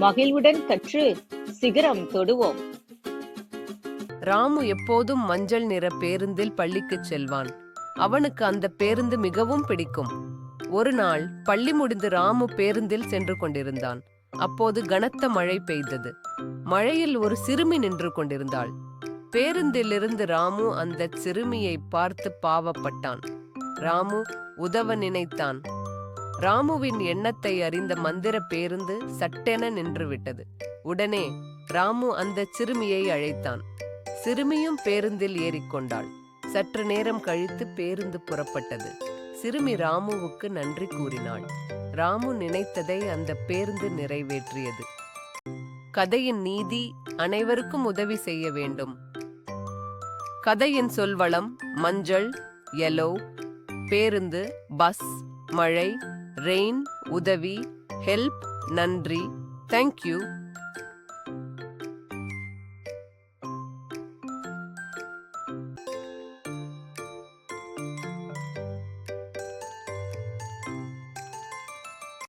மகிழ்வுடன் கற்று சிகரம் தொடுவோம். ராமு எப்போதும் மஞ்சள் நிற பேருந்தில் பள்ளிக்குச் செல்வான். அவனுக்கு அந்த பேருந்து மிகவும் பிடிக்கும். ஒரு நாள் பள்ளி முடிந்து ராமு பேருந்தில் சென்று கொண்டிருந்தான். அப்போது கனத்த மழை பெய்தது. மழையில் ஒரு சிறுமி நின்று கொண்டிருந்தாள். பேருந்திலிருந்து ராமு அந்த சிறுமியை பார்த்து பாவப்பட்டான். ராமு உதவ நினைத்தான். ராமுவின் எண்ணத்தை அறிந்த மந்திர பேருந்து சட்டென நின்றுவிட்டது. உடனே ராமு அந்த சிறுமியை அழைத்தான். சிறுமியும் பேருந்தில் ஏறிக்கொண்டாள். சற்று நேரம் கழித்து பேருந்து புறப்பட்டது. சிறுமி ராமுவுக்கு நன்றி கூறினாள். ராமு நினைத்ததை அந்த பேருந்து நிறைவேற்றியது. கதையின் நீதி: அனைவருக்கும் உதவி செய்ய வேண்டும். கதையின் சொல்வளம்: மஞ்சள் yellow, பேருந்து பஸ், மழை ரெயின், உதவி ஹெல்ப், நன்றி, தேங்க்யூ.